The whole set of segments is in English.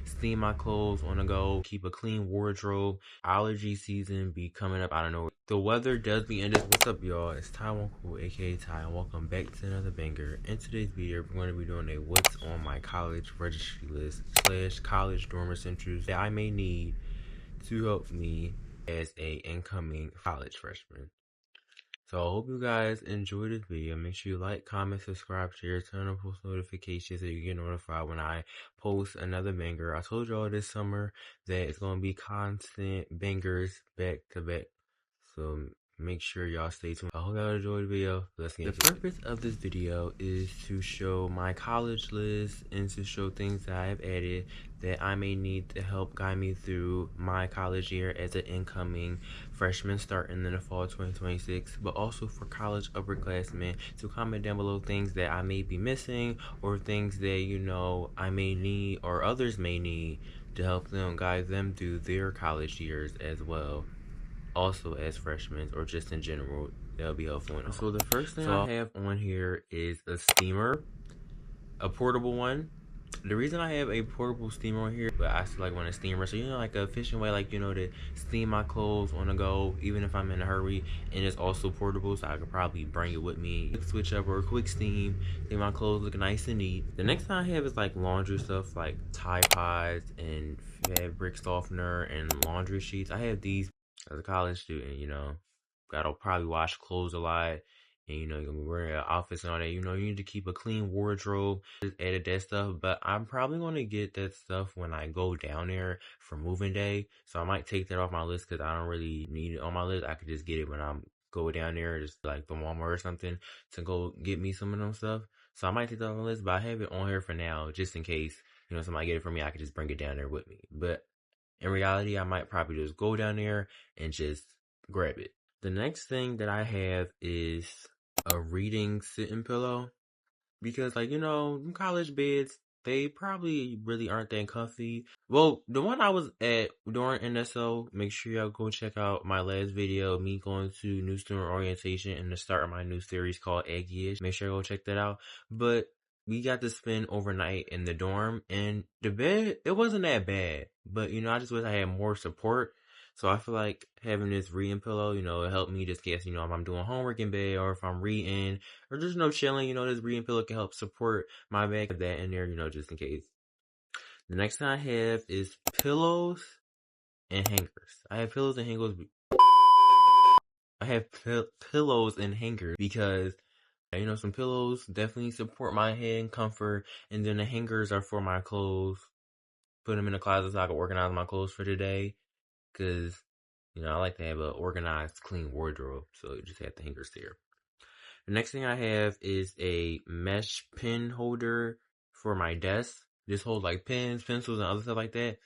Steam my clothes on the go, keep a clean wardrobe. Allergy season be coming up. I don't know. The weather does be ended. What's up, y'all? It's Taiwan Cool, aka Ty, and welcome back to another banger. In today's video, we're going to be doing a what's on my college registry list / college dorm essentials that I may need to help me as a incoming college freshman. So I hope you guys enjoyed this video. Make sure you like, comment, subscribe, share, turn on post notifications so you get notified when I post another banger. I told y'all this summer that it's going to be constant bangers back to back. So make sure y'all stay tuned. I hope y'all enjoyed the video. Let's get into it. The purpose of this video is to show my college list and to show things that I have added that I may need to help guide me through my college year as an incoming freshman starting in the fall of 2026, but also for college upperclassmen to comment down below things that I may be missing or things that, you know, I may need or others may need to help them guide them through their college years as well. Also as freshmen or just in general, that'll be helpful. So the first thing I have on here is a steamer, a portable one. The reason I have a portable steamer on here, but I still like want a steamer, so you know, like a efficient way, like, you know, to steam my clothes on the go, even if I'm in a hurry, and it's also portable, so I could probably bring it with me. Quick switch up or a quick steam, make my clothes look nice and neat. The next thing I have is like laundry stuff, like Tide Pods and fabric softener and laundry sheets. I have these as a college student, you know, gotta probably wash clothes a lot. And, you know, you're gonna be wearing an office and all that. You know, you need to keep a clean wardrobe. Just added that stuff. But I'm probably gonna get that stuff when I go down there for moving day. So I might take that off my list because I don't really need it on my list. I could just get it when I'm go down there, just like the Walmart or something, to go get me some of them stuff. So I might take that off my list, but I have it on here for now, just in case, you know, somebody get it for me, I could just bring it down there with me. But in reality, I might probably just go down there and just grab it. The next thing that I have is a reading sitting pillow, because, like, you know, college beds, they probably really aren't that comfy. Well, the one I was at during NSO, make sure y'all go check out my last video, me going to new student orientation and the start of my new series called Eggy-ish. Make sure you go check that out. But we got to spend overnight in the dorm, and the bed, it wasn't that bad, but, you know, I just wish I had more support. So I feel like having this reading pillow, you know, it helped me just guess, you know, if I'm doing homework in bed or if I'm reading or just, no, chilling, you know, this reading pillow can help support my back of that in there, you know, just in case. The next thing I have is pillows and hangers. I have pillows and hangers. I have pillows and hangers because, you know, some pillows definitely support my head and comfort, and then the hangers are for my clothes. Put them in the closet so I can organize my clothes for today. Because, you know, I like to have an organized, clean wardrobe. So you just have the hangers there. The next thing I have is a mesh pen holder for my desk. This holds like pens, pencils, and other stuff like that.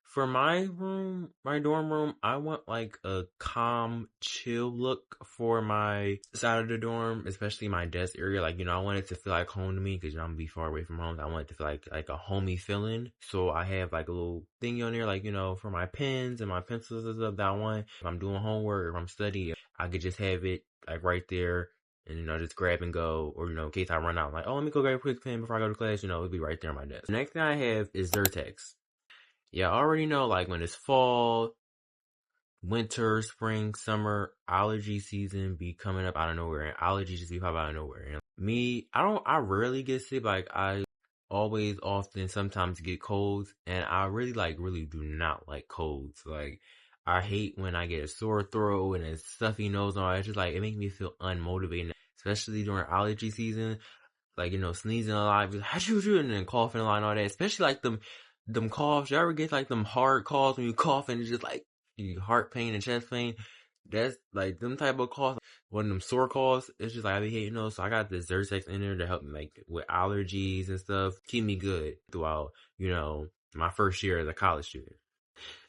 For my room, my dorm room, I want like a calm, chill look for my side of the dorm, especially my desk area. Like, you know, I want it to feel like home to me because, you know, I'm gonna be far away from home. I want it to feel like a homey feeling. So I have like a little thingy on there, like, you know, for my pens and my pencils and stuff that I want. If I'm doing homework or if I'm studying, I could just have it like right there. And, you know, just grab and go, or, you know, in case I run out, like, oh, let me go grab a quick pen before I go to class, you know, it'll be right there on my desk. The next thing I have is Zyrtex. Yeah, I already know, like, when it's fall, winter, spring, summer, allergy season be coming up out of nowhere, and allergies just be popping out of nowhere. And me, I rarely get sick, like, I always, often, sometimes get colds, and I really do not like colds. Like, I hate when I get a sore throat and a stuffy nose and all that. It's just, like, it makes me feel unmotivated, especially during allergy season. Like, you know, sneezing a lot, and then coughing a lot and all that. Especially like them coughs. You ever get like them hard coughs when you cough and it's just like you heart pain and chest pain? That's like them type of coughs. One of them sore coughs. It's just like I be hating those. So I got this Zyrtex in there to help me like with allergies and stuff. Keep me good throughout, you know, my first year as a college student.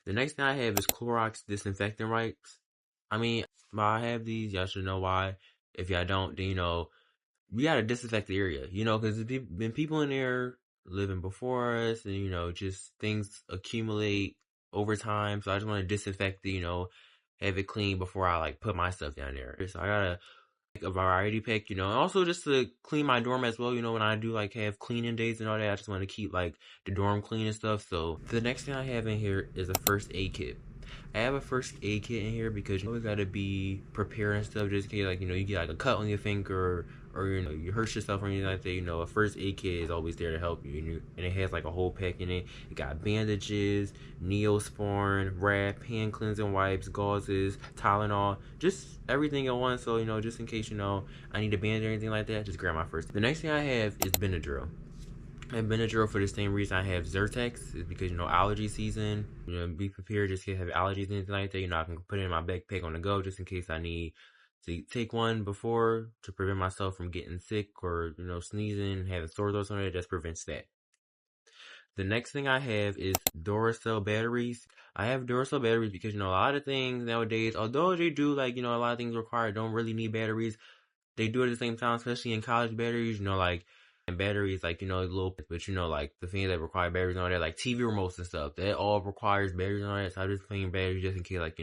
The next thing I have is Clorox disinfectant wipes. I mean, I have these. Y'all should know why. If y'all don't, then, you know, we gotta disinfect the area, you know, because there's been people in there living before us, and, you know, just things accumulate over time. So I just want to disinfect it, you know, have it clean before I like put my stuff down there. So I gotta a variety pack, and also just to clean my dorm as well. When I do like have cleaning days and all that, I just want to keep like the dorm clean and stuff. So the next thing I have in here is a first aid kit. I have a first aid kit in here because you always gotta be prepared and stuff just in case like you get like a cut on your finger or you hurt yourself or anything like that. A first aid kit is always there to help you, and it has like a whole pack in it. It got bandages, Neosporin, wrap, hand cleansing wipes, gauzes, Tylenol, just everything at once. So just in case I need a band or anything like that, just grab my first. The next thing I have is Benadryl. And Benadryl for the same reason I have Zyrtex is because allergy season. Be prepared just in case I have allergies and anything like that. I can put it in my backpack on the go just in case I need to take one before to prevent myself from getting sick or sneezing, having sore throats on it. Just prevents that. The next thing I have is Duracell batteries. I have Duracell batteries because a lot of things nowadays, although they do like a lot of things required don't really need batteries. They do it at the same time, especially in college batteries, like, and batteries, like, little, but, like, the things that require batteries on there, like TV remotes and stuff, that all requires batteries on it, so I just playing batteries just in case, like,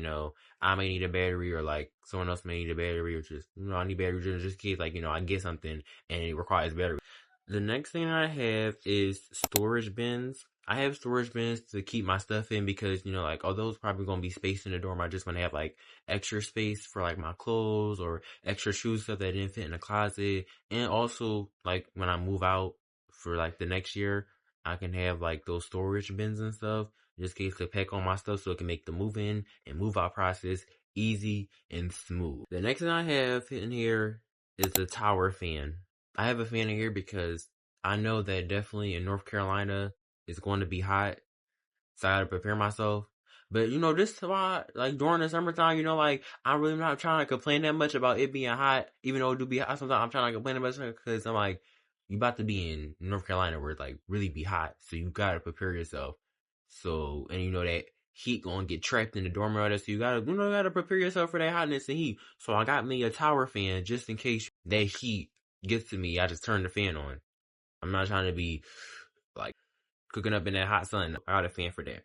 I may need a battery, or, like, someone else may need a battery, or just, I need batteries just in case, like, I get something, and it requires battery. The next thing I have is storage bins. I have storage bins to keep my stuff in because, like, although it's probably going to be space in the dorm, I just want to have, like, extra space for, like, my clothes or extra shoes stuff that didn't fit in the closet. And also, like, when I move out for, like, the next year, I can have, like, those storage bins and stuff just in case to pack all my stuff so it can make the move in and move out process easy and smooth. The next thing I have in here is a tower fan. I have a fan in here because I know that definitely in North Carolina it's going to be hot, so I gotta prepare myself. But this why like during the summertime, like I'm really not trying to complain that much about it being hot, even though it do be hot sometimes. I'm trying to complain about it because I'm like, you about to be in North Carolina where it's like really be hot, so you gotta prepare yourself. So and that heat gonna get trapped in the dorm area, so you gotta prepare yourself for that hotness and heat. So I got me a tower fan just in case that heat gets to me. I just turn the fan on. I'm not trying to be like cooking up in that hot sun. I got a fan for that.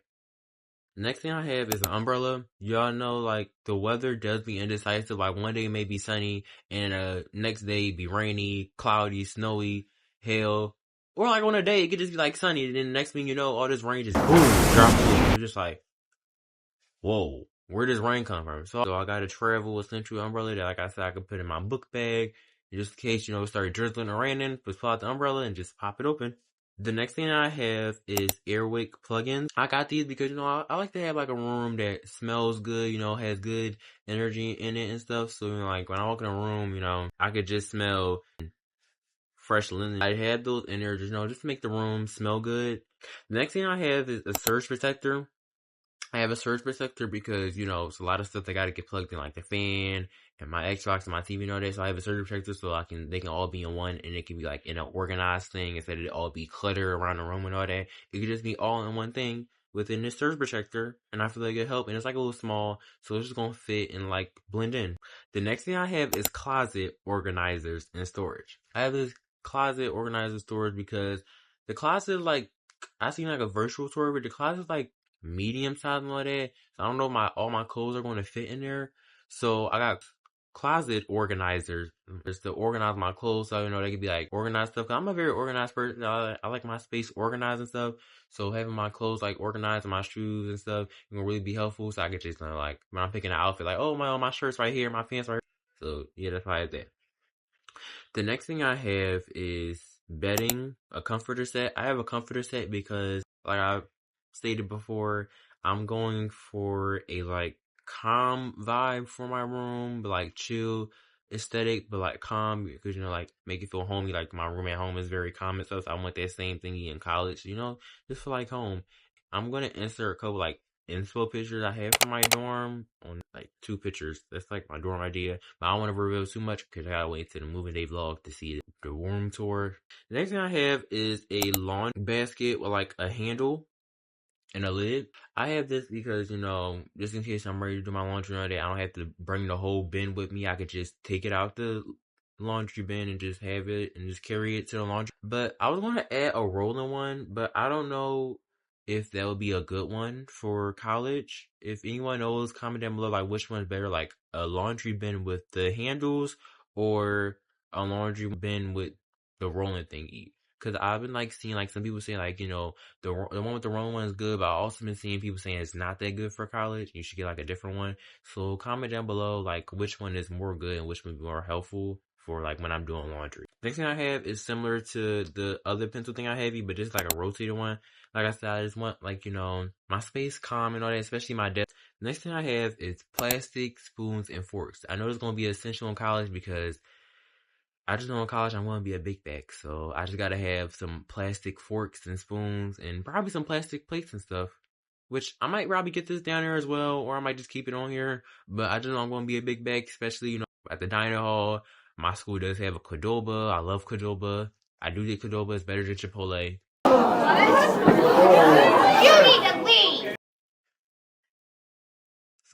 Next thing I have is an umbrella. Y'all know like the weather does be indecisive. Like one day it may be sunny and next day be rainy, cloudy, snowy, hail. Or like on a day it could just be like sunny and then the next thing you know all this rain just boom drop through. You're just like, whoa, where does rain come from? So I got a travel essential umbrella that like I said I could put in my book bag just in case it start drizzling or raining. Just pull out the umbrella and just pop it open. The next thing I have is Airwick plugins. I got these because, I like to have like a room that smells good, has good energy in it and stuff. So, like when I walk in a room, I could just smell fresh linen. I had those in there, just to make the room smell good. The next thing I have is a surge protector. I have a surge protector because, it's a lot of stuff that got to get plugged in, like the fan and my Xbox and my TV and all that. So I have a surge protector so they can all be in one and it can be like in an organized thing instead of it all be cluttered around the room and all that. It could just be all in one thing within this surge protector, and I feel like it help. And it's like a little small, so it's just gonna fit and like blend in. The next thing I have is closet organizers and storage. I have this closet organizer storage because the closet like I seen like a virtual tour, but the closet is like medium size and all that. So I don't know if all my clothes are going to fit in there. So I got closet organizers just to organize my clothes so they could be like organized stuff. 'Cause I'm a very organized person. I like my space organized and stuff. So having my clothes like organized and my shoes and stuff can really be helpful. So I could just like when I'm picking an outfit, like my shirt's right here, my pants right here. So yeah, that's why I have that. The next thing I have is bedding, a comforter set. I have a comforter set because, like I stated before, I'm going for a like calm vibe for my room, but like chill aesthetic, but like calm because like make it feel homey. Like my room at home is very calm and stuff. So I want that same thingy in college, just feel like home. I'm gonna insert a couple like inspo pictures I have for my dorm on like 2 pictures. That's like my dorm idea. But I don't want to reveal too much because I gotta wait till the moving day vlog to see the room tour. The next thing I have is a laundry basket with like a handle and a lid. I have this because, just in case I'm ready to do my laundry on day, I don't have to bring the whole bin with me. I could just take it out the laundry bin and just have it and just carry it to the laundry. But I was going to add a rolling one, but I don't know if that would be a good one for college. If anyone knows, comment down below like which one's better, like a laundry bin with the handles or a laundry bin with the rolling thingy. Cause I've been like seeing like some people saying like, the one with the rolling one is good, but I also been seeing people saying it's not that good for college. You should get like a different one. So comment down below like which one is more good and which one is more helpful for like when I'm doing laundry. Next thing I have is similar to the other pencil thing I have, but just like a rotated one. Like I said, I just want like, my space calm and all that, especially my desk. Next thing I have is plastic spoons and forks. I know it's going to be essential in college because I just know in college I'm going to be a big bag. So I just got to have some plastic forks and spoons and probably some plastic plates and stuff. Which I might probably get this down here as well, or I might just keep it on here. But I just know I'm going to be a big bag, especially, at the dining hall. My school does have a Qdoba. I love Qdoba. I do think Qdoba is better than Chipotle. You need to leave!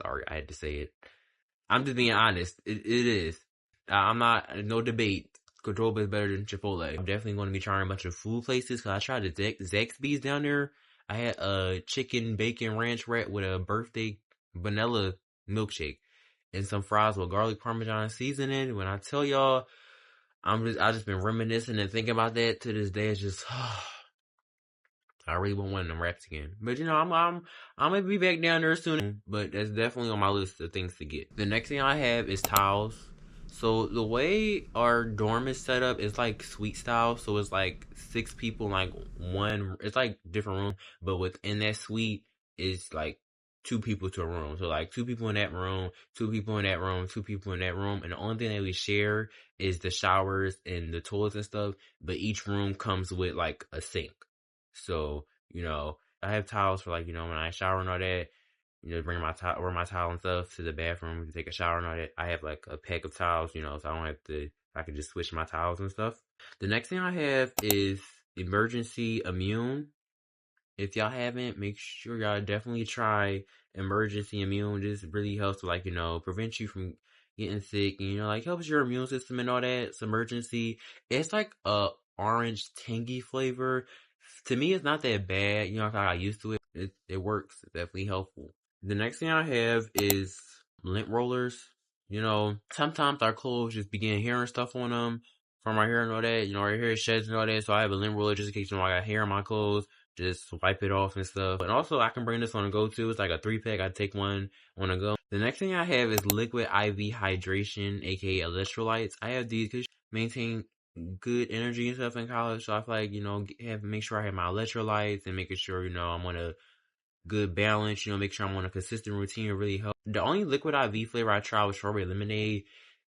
Sorry, I had to say it. I'm just being honest. It is. I'm not, no debate. Qdoba is better than Chipotle. I'm definitely going to be trying a bunch of food places because I tried the Zaxby's down there. I had a chicken bacon ranch wrap with a birthday vanilla milkshake and some fries with garlic parmesan seasoning. When I tell y'all, I just been reminiscing and thinking about that to this day. It's just, I really want one of them wraps again. But I'm gonna be back down there soon. But that's definitely on my list of things to get. The next thing I have is towels. So the way our dorm is set up is like suite style. So it's like 6 people in like one. It's like different room, but within that suite is like 2 people to a room. So like 2 people in that room, 2 people in that room, 2 people in that room, and the only thing that we share is the showers and the toilets and stuff. But each room comes with like a sink. So, I have towels for like, when I shower and all that, bring wear my towel and stuff to the bathroom to take a shower and all that. I have like a pack of towels, so I don't have to, I can just switch my towels and stuff. The next thing I have is emergency immune. If y'all haven't, make sure y'all definitely try emergency immune. This really helps to like, prevent you from getting sick and, like helps your immune system and all that. It's emergency. It's like a orange tangy flavor. To me, it's not that bad. I got used to it. It works. It's definitely helpful. The next thing I have is lint rollers. Sometimes our clothes just begin hair and stuff on them from our hair and all that. Our hair sheds and all that. So I have a lint roller just in case, I got hair on my clothes. Just wipe it off and stuff. And also, I can bring this on a go-to. It's like a 3-pack. I take one on a go. The next thing I have is liquid IV hydration, aka electrolytes. I have these because maintain good energy and stuff in college. So I feel like, make sure I have my electrolytes and making sure, I'm on a good balance, make sure I'm on a consistent routine really help. The only liquid IV flavor I tried was strawberry lemonade.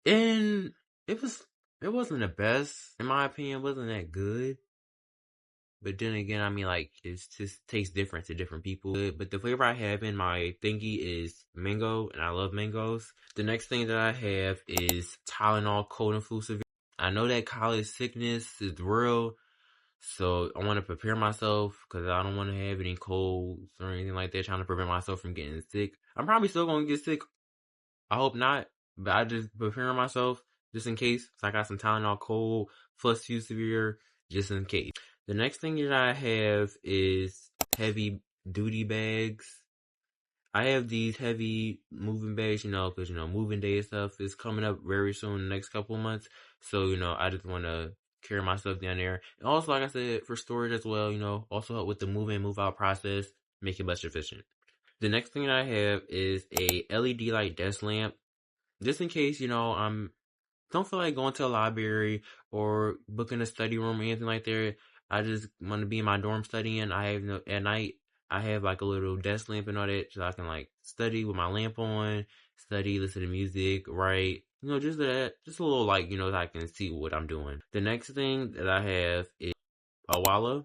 And it wasn't the best, in my opinion. It wasn't that good. But then again, it just tastes different to different people. But the flavor I have in my thingy is mango, and I love mangoes. The next thing that I have is Tylenol cold and flu severe. I know that college sickness is real, so I want to prepare myself because I don't want to have any colds or anything like that, trying to prevent myself from getting sick. I'm probably still going to get sick. I hope not, but I just prepare myself just in case. So I got some Tylenol cold plus flu severe just in case. The next thing that I have is heavy duty bags. I have these heavy moving bags, because, moving day stuff is coming up very soon in the next couple of months. So, I just want to carry my stuff down there. And also, like I said, for storage as well, also help with the move in, move out process, make it much efficient. The next thing I have is a LED light desk lamp. Just in case, I'm don't feel like going to a library or booking a study room or anything like that. I just want to be in my dorm studying. At night I have like a little desk lamp and all that, so I can like study with my lamp on, study, listen to music, write. Just that, just a little like so I can see what I'm doing. The next thing that I have is a Walla.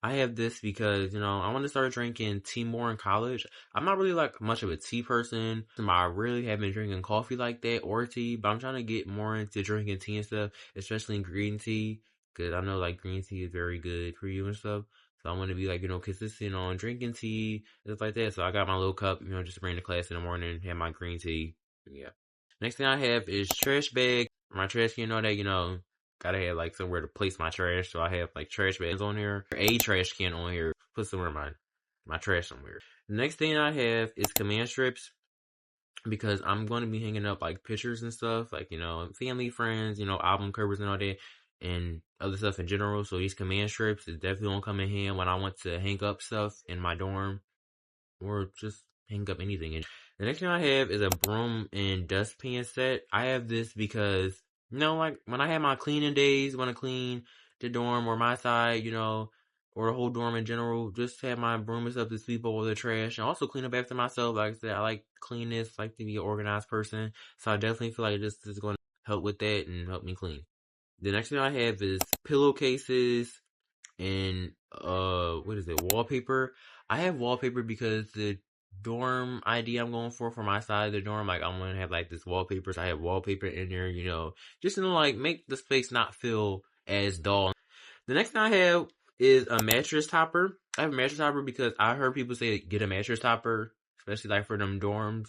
I have this because, I want to start drinking tea more in college. I'm not really like much of a tea person. I really haven't been drinking coffee like that or tea, but I'm trying to get more into drinking tea and stuff, especially in green tea, because I know like green tea is very good for you and stuff. So I want to be like, consistent on drinking tea, stuff like that. So I got my little cup, just to bring to class in the morning and have my green tea. Yeah. Next thing I have is trash bag. My trash can, gotta have like somewhere to place my trash, so I have like trash bags on here, a trash can on here, put somewhere my trash somewhere. The next thing I have is command strips. because I'm going to be hanging up like pictures and stuff, like, family, friends, album covers and all that, and other stuff in general. So these command strips is definitely gonna come in hand when I want to hang up stuff in my dorm or just hang up anything. And the next thing I have is a broom and dustpan set. I have this because, like when I have my cleaning days, when I clean the dorm or my side, or the whole dorm in general, just have my broom and stuff to sweep over the trash and also clean up after myself. Like I said, I like cleanness, like to be an organized person. So I definitely feel like this is going to help with that and help me clean. The next thing I have is pillowcases and what is it, wallpaper. I have wallpaper because the dorm ID I'm going for my side of the dorm, like I'm gonna have like this wallpaper. So I have wallpaper in there, just to like make the space not feel as dull. The next thing I have is a mattress topper. I have a mattress topper because I heard people say get a mattress topper, especially like for them dorms.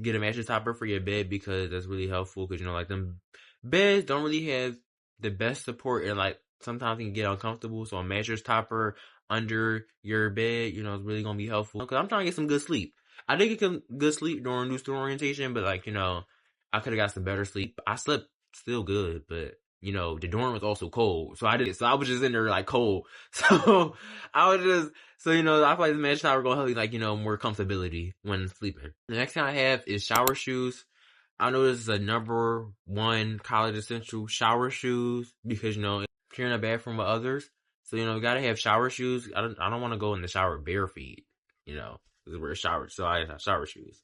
Get a mattress topper for your bed because that's really helpful. Because like them beds don't really have the best support, and like sometimes it can get uncomfortable. So a mattress topper under your bed, is really gonna be helpful. Because I'm trying to get some good sleep. I did get some good sleep during new student orientation, but like I could have got some better sleep. I slept still good, but the dorm was also cold. So I was just in there like cold. So I was just, I feel like the mattress topper gonna help you like, more comfortability when sleeping. The next thing I have is shower shoes. I know this is a number one college essential, shower shoes, because, if you're in a bathroom with others. So, you gotta have shower shoes. I don't want to go in the shower bare feet, because we're shower. So I have shower shoes.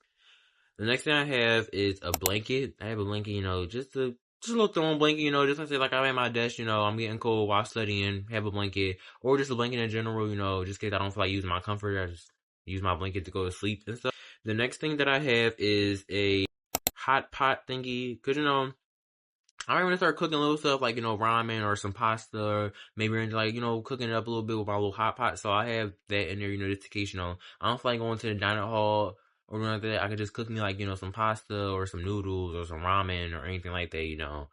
The next thing I have is a blanket. I have a blanket, just a little throwing blanket, just to say like I'm at my desk, I'm getting cold while studying, have a blanket, or just a blanket in general, just in case I don't feel like using my comforter, I just use my blanket to go to sleep and stuff. The next thing that I have is a hot pot thingy, because I might want to start cooking little stuff like, ramen or some pasta, maybe like, cooking it up a little bit with my little hot pot. So I have that in there, just in case, I don't feel like going to the dining hall or anything like that. I could just cook me like, some pasta or some noodles or some ramen or anything like that,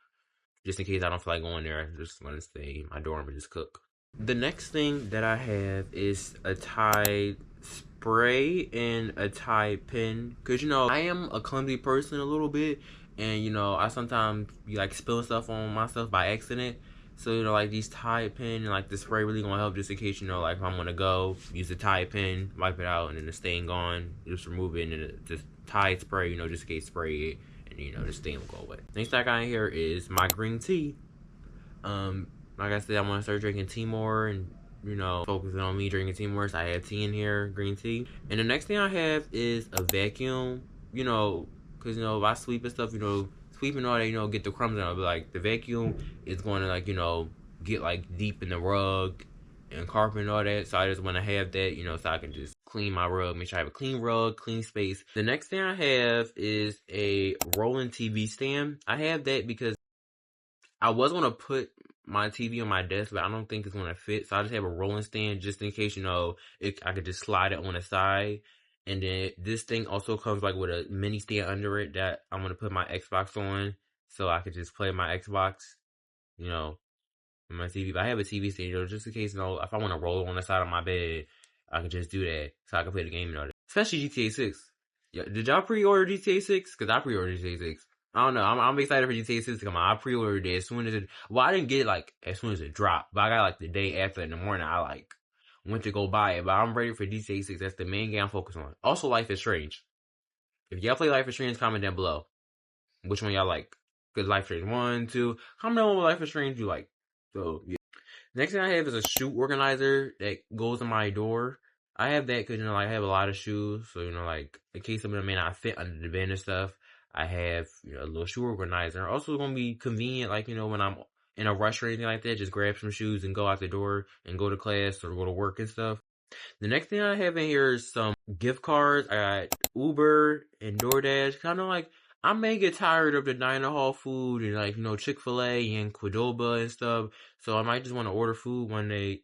just in case I don't feel like going there. I just want to stay in my dorm and just cook. The next thing that I have is a Tide spray and a Tide pen. Because, I am a clumsy person a little bit. And, I sometimes be like spilling stuff on myself by accident. So, like these Tide pen and like the spray really gonna help just in case, like if I'm gonna go, use the Tide pen, wipe it out, and then the stain gone, just remove it, and then just Tide spray, just in case spray it, and, the stain will go away. Next thing I got in here is my green tea. Like I said, I want to start drinking tea more and, focusing on me drinking tea more. So I have tea in here, green tea. And the next thing I have is a vacuum, because, if I sweep and stuff, sweeping all that, get the crumbs out. But like the vacuum is going to like, get like deep in the rug and carpet and all that. So I just want to have that, so I can just clean my rug, make sure I have a clean rug, clean space. The next thing I have is a rolling TV stand. I have that because I was going to put my TV on my desk, but I don't think it's going to fit. So I just have a rolling stand just in case, I could just slide it on the side. And then this thing also comes like with a mini stand under it that I'm going to put my Xbox on. So I could just play my Xbox, on my TV. But I have a TV stand, just in case, if I want to roll it on the side of my bed, I can just do that. So I can play the game and all that. Especially GTA 6. Yeah, did y'all pre-order GTA 6? Because I pre-ordered GTA 6. I don't know. I'm excited for GTA 6 to come out. I pre-ordered it as soon as it. Well, I didn't get it like as soon as it dropped, but I got like the day after in the morning. I like went to go buy it, but I'm ready for GTA 6. That's the main game I'm focused on. Also, Life is Strange. If y'all play Life is Strange, comment down below which one y'all like. Because Life is Strange 1, 2. Comment down what Life is Strange you like. So yeah. Next thing I have is a shoe organizer that goes in my door. I have that because, I have a lot of shoes. So, like, in case some of them may not fit under the bed and stuff, I have, a little shoe organizer. Also, it's going to be convenient, like, when I'm in a rush or anything like that, just grab some shoes and go out the door and go to class or go to work and stuff. The next thing I have in here is some gift cards. I got Uber and DoorDash. Kind of like, I may get tired of the diner hall food and like, Chick-fil-A and Qdoba and stuff. So I might just want to order food one day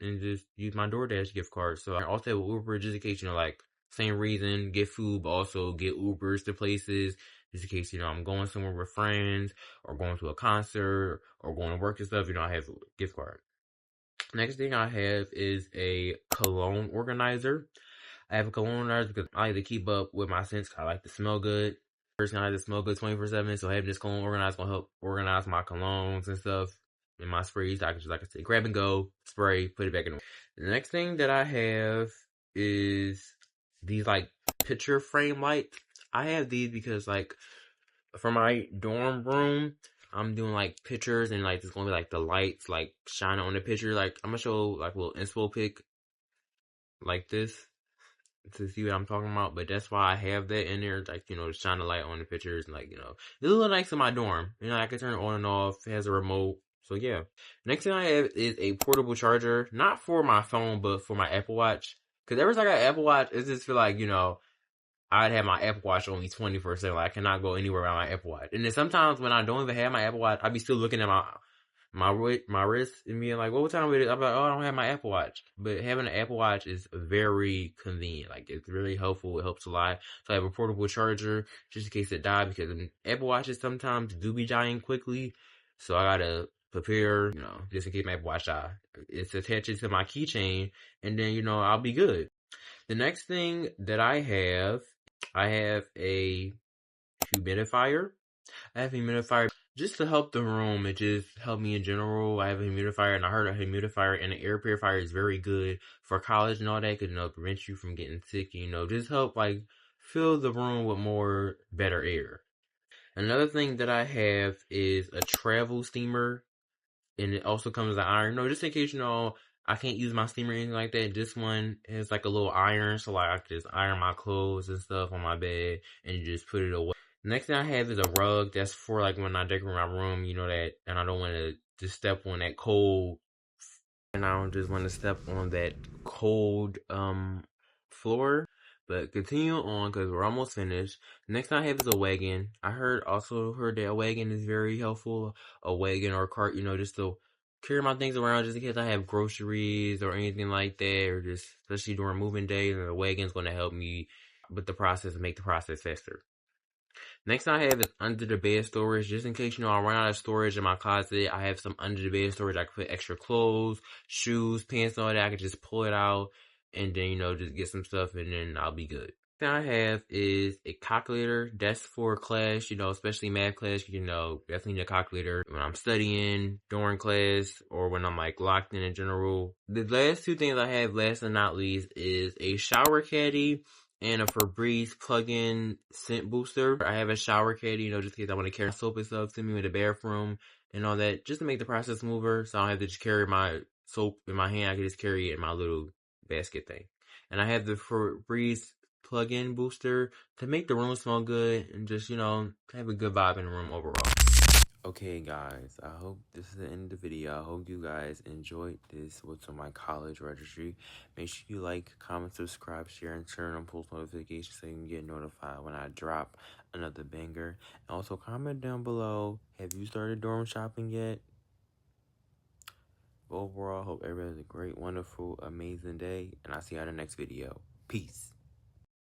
and just use my DoorDash gift card. So I also have Uber just in case, like, same reason, get food, but also get Ubers to places. Just in case, I'm going somewhere with friends or going to a concert or going to work and stuff, I have a gift card. Next thing I have is a cologne organizer. I have a cologne because I like to keep up with my scents. I like to smell good. Person, I like to smell good 24/7. So having this cologne organized gonna help organize my colognes and stuff in my sprays. I can just, like I said, grab and go, spray, put it back in. The next thing that I have is these like picture frame lights. I have these because like for my dorm room, I'm doing like pictures and like it's gonna be like the lights like shining on the picture. Like I'm gonna show like a little inspo pic like this to see what I'm talking about. But that's why I have that in there, like, you know, to shine the light on the pictures and like, you know, it's a little nice in my dorm. You know, I can turn it on and off. It has a remote. So yeah. Next thing I have is a portable charger, not for my phone, but for my Apple Watch. Cause ever since I got Apple Watch, it just feel like, you know, I'd have my Apple Watch on me 24/7. Like, I cannot go anywhere without my Apple Watch. And then sometimes when I don't even have my Apple Watch, I be still looking at my wrist and being like, what time is it? I'm like, oh, I don't have my Apple Watch. But having an Apple Watch is very convenient. Like, it's really helpful. It helps a lot. So I have a portable charger just in case it dies, because Apple Watches sometimes do be dying quickly. So I gotta prepare, you know, just in case my Apple Watch die. It's attached to my keychain, and then, you know, I'll be good. The next thing that I have a humidifier. I have a humidifier just to help the room. It just helped me in general. I have a humidifier, and I heard a humidifier and an air purifier is very good for college and all that, because, you know, prevent you from getting sick, you know, just help like fill the room with more better air. Another thing that I have is a travel steamer, and it also comes with an iron. No, just in case, you know, I can't use my steamer or anything like that. This one has like a little iron, so like I can just iron my clothes and stuff on my bed and just put it away. Next thing I have is a rug. That's for like when I decorate my room, you know, that, and I don't want to just step on that cold, and I don't just want to step on that cold floor. But continue on, because we're almost finished. Next thing I have is a wagon. I also heard that a wagon is very helpful. A wagon or a cart, you know, just to carry my things around just in case I have groceries or anything like that, or just especially during moving days. And the wagon's going to help me with the process and make the process faster. Next I have is under the bed storage. Just in case, you know, I run out of storage in my closet, I have some under the bed storage. I can put extra clothes, shoes, pants, all that. I can just pull it out and then, you know, just get some stuff and then I'll be good. Thing I have is a calculator. That's for class, you know, especially math class. You know, definitely need a calculator when I'm studying during class or when I'm like locked in general. The last two things I have, last and not least, is a shower caddy and a Febreze plug-in scent booster. I have a shower caddy, you know, just in case I want to carry soap and stuff to me in the bathroom and all that, just to make the process smoother. So I don't have to just carry my soap in my hand. I can just carry it in my little basket thing. And I have the Febreze plug-in booster to make the room smell good and just, you know, have a good vibe in the room overall. Okay, guys, I hope this is the end of the video. I hope you guys enjoyed this. What's on my college registry. Make sure you like, comment, subscribe, share, and turn on post notifications so you can get notified when I drop another banger. And also comment down below, have you started dorm shopping yet? Overall, hope everybody has a great, wonderful, amazing day, and I'll see you on the next video. Peace.